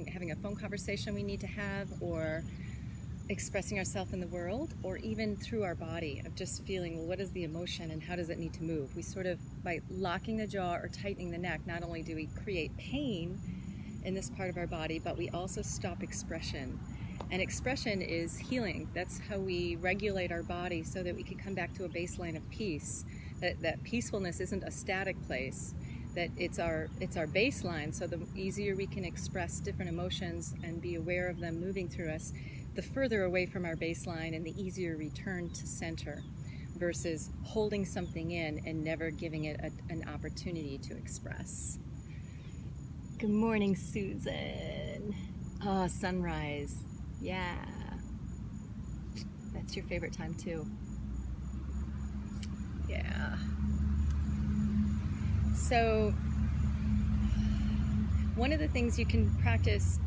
having a phone conversation we need to have, or expressing ourselves in the world, or even through our body of just feeling, well, what is the emotion and how does it need to move? We sort of, by locking the jaw or tightening the neck, not only do we create pain in this part of our body, but we also stop expression. And expression is healing. That's how we regulate our body so that we can come back to a baseline of peace. That peacefulness isn't a static place, that it's our baseline. So the easier we can express different emotions and be aware of them moving through us, the further away from our baseline and the easier return to center, versus holding something in and never giving it an opportunity to express. Good morning, Susan. Oh, sunrise. Yeah. That's your favorite time too. Yeah. So, one of the things you can practice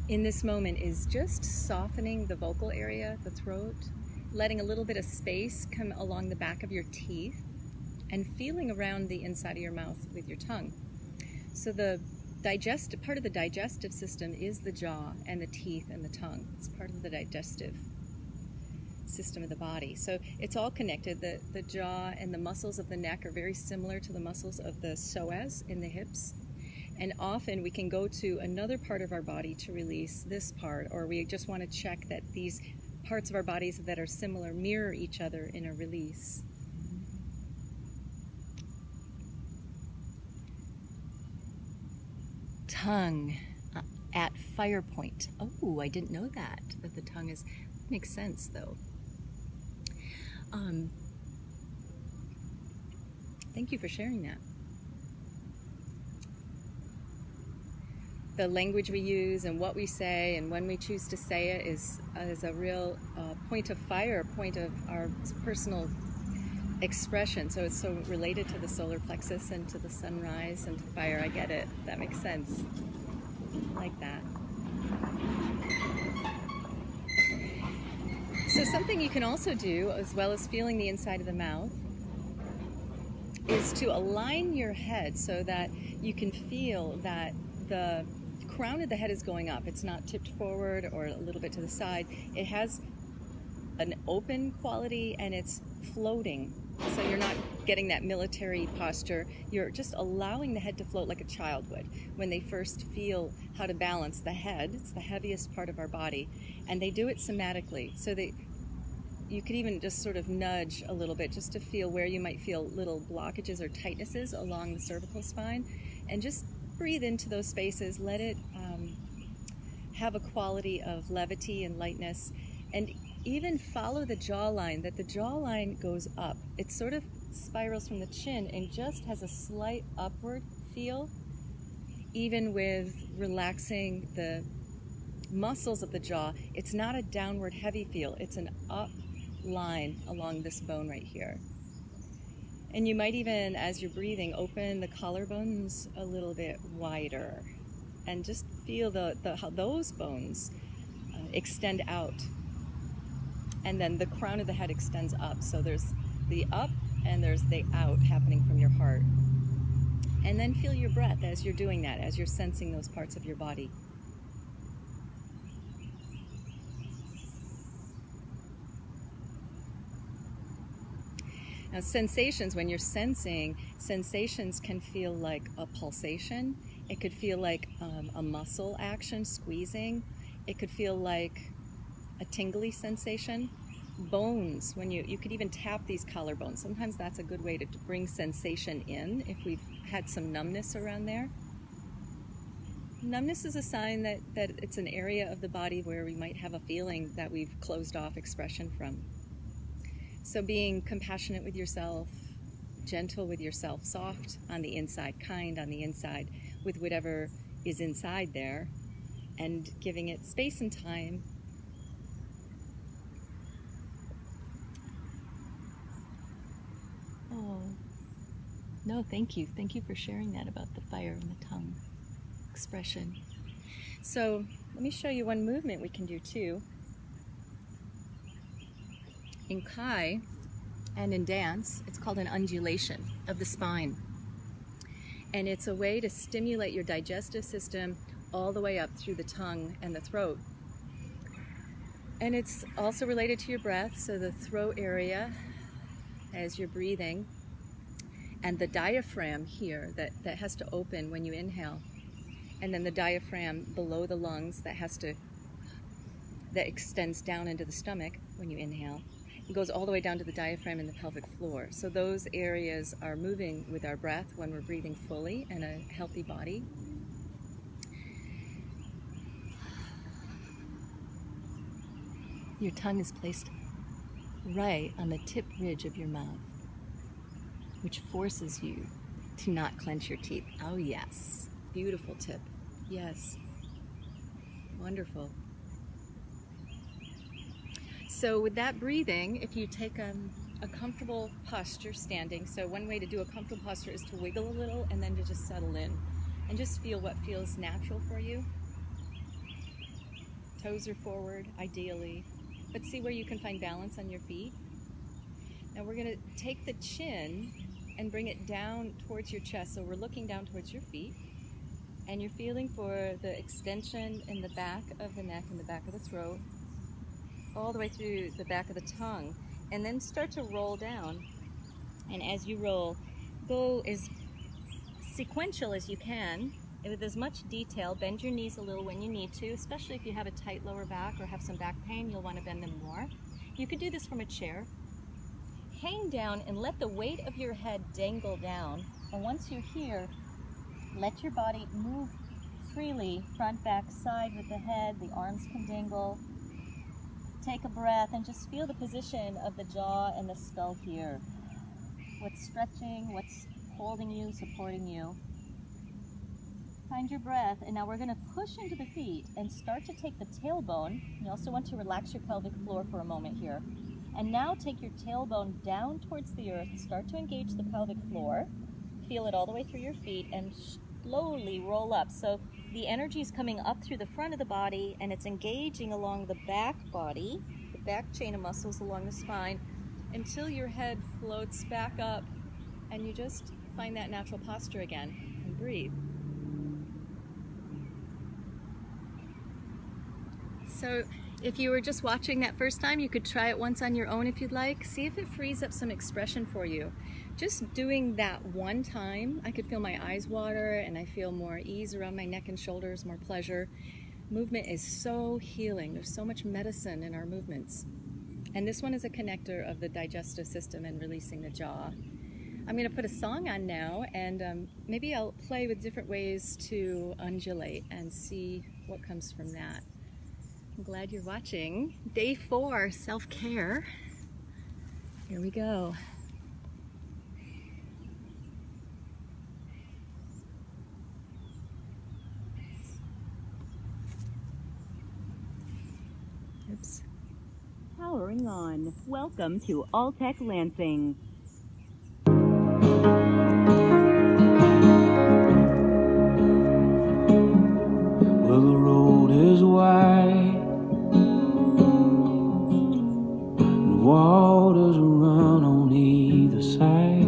in this moment is just softening the vocal area, the throat, letting a little bit of space come along the back of your teeth, and feeling around the inside of your mouth with your tongue. So the part of the digestive system is the jaw and the teeth and the tongue. It's part of the digestive system of the body. So it's all connected. The jaw and the muscles of the neck are very similar to the muscles of the psoas in the hips. And often we can go to another part of our body to release this part, or we just want to check that these parts of our bodies that are similar mirror each other in a release. Tongue at fire point. Oh, I didn't know that the tongue is, makes sense though. Thank you for sharing that. The language we use and what we say and when we choose to say it is a real point of fire, point of our personal expression. So it's so related to the solar plexus and to the sunrise and to fire. I get it. That makes sense. I like that. So something you can also do, as well as feeling the inside of the mouth, is to align your head so that you can feel that the crown of the head is going up. It's not tipped forward or a little bit to the side. It has an open quality and it's floating. So you're not getting that military posture. You're just allowing the head to float like a child would when they first feel how to balance the head. It's the heaviest part of our body. And they do it somatically. So you could even just sort of nudge a little bit just to feel where you might feel little blockages or tightnesses along the cervical spine. And just breathe into those spaces. Let it have a quality of levity and lightness. And even follow the jawline, that the jawline goes up. It sort of spirals from the chin and just has a slight upward feel, even with relaxing the muscles of the jaw. It's not a downward heavy feel, it's an up line along this bone right here. And you might even, as you're breathing, open the collarbones a little bit wider and just feel how those bones extend out. And then the crown of the head extends up. So there's the up and there's the out happening from your heart. And then feel your breath as you're doing that, as you're sensing those parts of your body. Now sensations, when you're sensing, sensations can feel like a pulsation. It could feel like a muscle action, squeezing. It could feel like a tingly sensation. Bones, when you could even tap these collarbones. Sometimes that's a good way to bring sensation in if we've had some numbness around there. Numbness is a sign that it's an area of the body where we might have a feeling that we've closed off expression from. So being compassionate with yourself, gentle with yourself, soft on the inside, kind on the inside with whatever is inside there, and giving it space and time. Oh, no, thank you. Thank you for sharing that about the fire and the tongue expression. So let me show you one movement we can do too. In Kai and in dance, it's called an undulation of the spine. And it's a way to stimulate your digestive system all the way up through the tongue and the throat. And it's also related to your breath, so the throat area as you're breathing, and the diaphragm here that has to open when you inhale, and then the diaphragm below the lungs that extends down into the stomach when you inhale. It goes all the way down to the diaphragm and the pelvic floor. So those areas are moving with our breath when we're breathing fully in a healthy body. Your tongue is placed right on the tip ridge of your mouth, which forces you to not clench your teeth. Oh yes, beautiful tip. Yes, wonderful. So with that breathing, if you take a comfortable posture standing, so one way to do a comfortable posture is to wiggle a little and then to just settle in and just feel what feels natural for you. Toes are forward, ideally, but see where you can find balance on your feet. Now we're going to take the chin and bring it down towards your chest, so we're looking down towards your feet, and you're feeling for the extension in the back of the neck and the back of the throat, all the way through the back of the tongue, and then start to roll down. And as you roll, go as sequential as you can, with as much detail. Bend your knees a little when you need to, especially if you have a tight lower back or have some back pain, you'll want to bend them more. You could do this from a chair. Hang down and let the weight of your head dangle down, and once you're here, let your body move freely, front, back, side with the head. The arms can dangle. Take a breath and just feel the position of the jaw and the skull here. What's stretching, what's holding you, supporting you. Find your breath, and now we're going to push into the feet and start to take the tailbone. You also want to relax your pelvic floor for a moment here. And now take your tailbone down towards the earth, start to engage the pelvic floor. Feel it all the way through your feet and slowly roll up. So the energy is coming up through the front of the body and it's engaging along the back body, the back chain of muscles along the spine, until your head floats back up and you just find that natural posture again and breathe. So if you were just watching that first time, you could try it once on your own if you'd like. See if it frees up some expression for you. Just doing that one time, I could feel my eyes water and I feel more ease around my neck and shoulders, more pleasure. Movement is so healing. There's so much medicine in our movements. And this one is a connector of the digestive system and releasing the jaw. I'm going to put a song on now, and maybe I'll play with different ways to undulate and see what comes from that. I'm glad you're watching. Day 4, self-care. Here we go. Oops. Powering on. Welcome to Alltech Lansing. Well, the road is wide, and waters run on either side,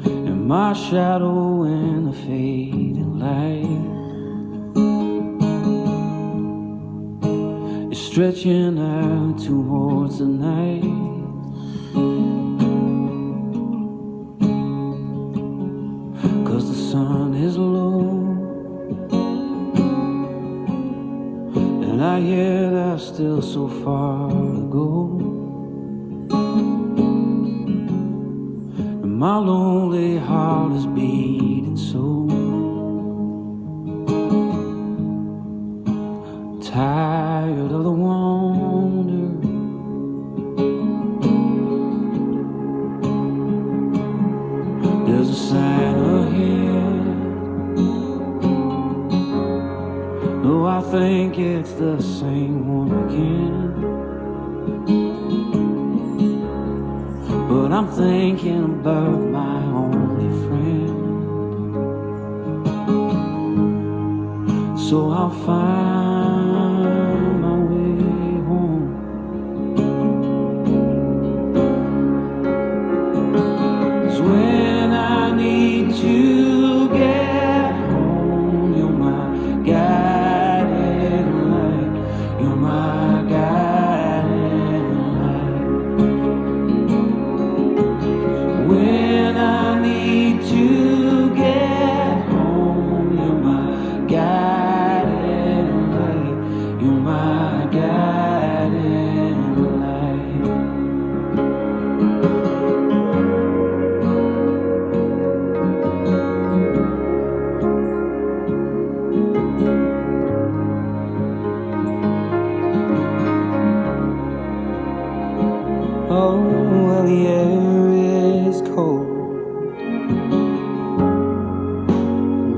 and my shadow in the fading light is stretching out towards the night. Cause the sun is low, and I hear there's still so far to go, and my lonely heart is beating so. Tired of the wander, there's a sign ahead, though I think it's the same one again. But I'm thinking about my only friend, so I'll find my way home. 'Cause when I need to get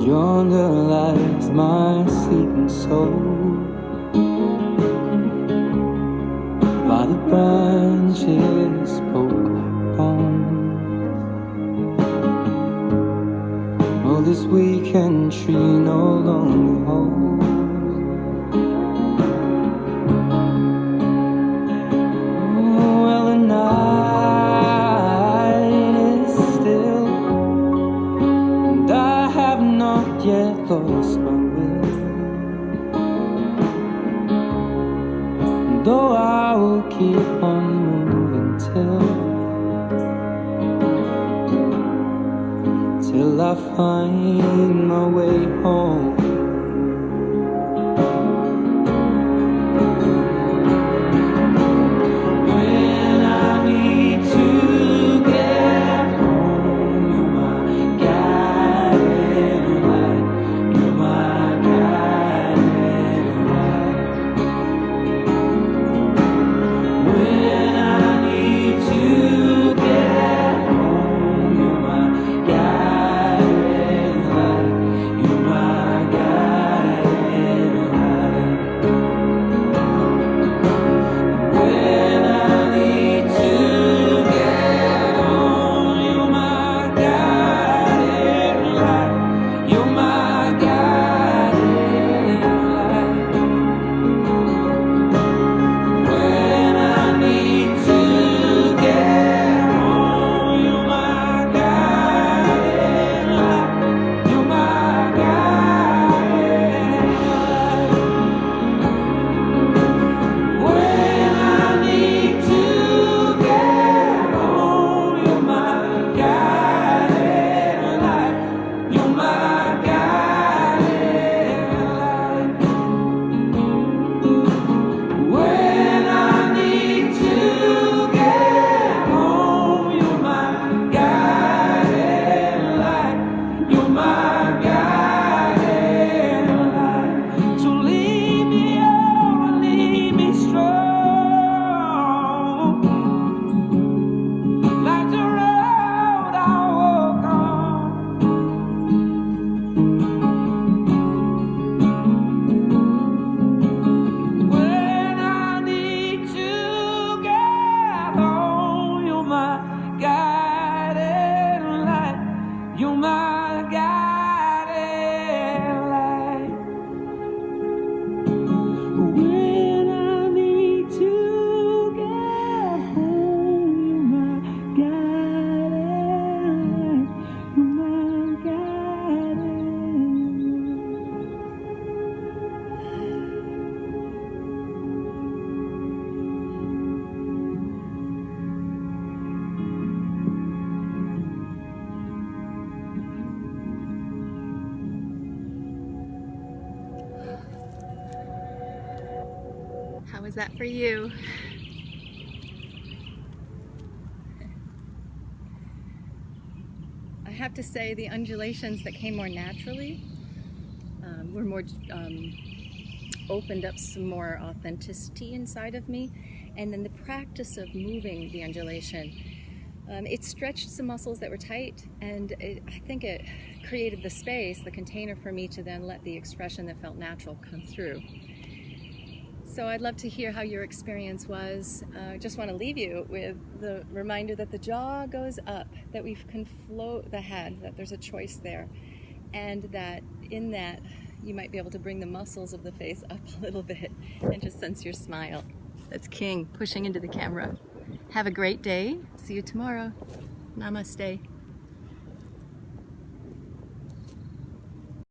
Yonder lies my sleeping soul, by the branches spoke like bones. Oh, this weekend tree no longer holds. Oh, well, the night is still, and I have not yet lost my will. And though I will keep on moving till I find my way home. When I need to get home, you're my guiding light. You're my guiding light. When I need to get home, you're my guiding light. You're my guiding light. When I need to get home, you're my guiding light. You're my guiding light. When I need to get home, you're my guiding light. You're my guiding light. When I need to get home, you're my guiding light. You're my guiding light. When I need to get home, you're my guiding light. You're my guiding light. So lead me on, lead me strong, like the road I walk on. When I need to get home, you're my guiding light. You're my guiding light. When I need to get home, you're my guiding light. You're my guiding How was that for you? I have to say the undulations that came more naturally were more opened up some more authenticity inside of me, and then the practice of moving the undulation, it stretched some muscles that were tight, and I think it created the space, the container for me to then let the expression that felt natural come through. So I'd love to hear how your experience was. I just want to leave you with the reminder that the jaw goes up, that we can float the head, that there's a choice there, and that in that you might be able to bring the muscles of the face up a little bit and just sense your smile. That's King pushing into the camera. Have a great day. See you tomorrow. Namaste.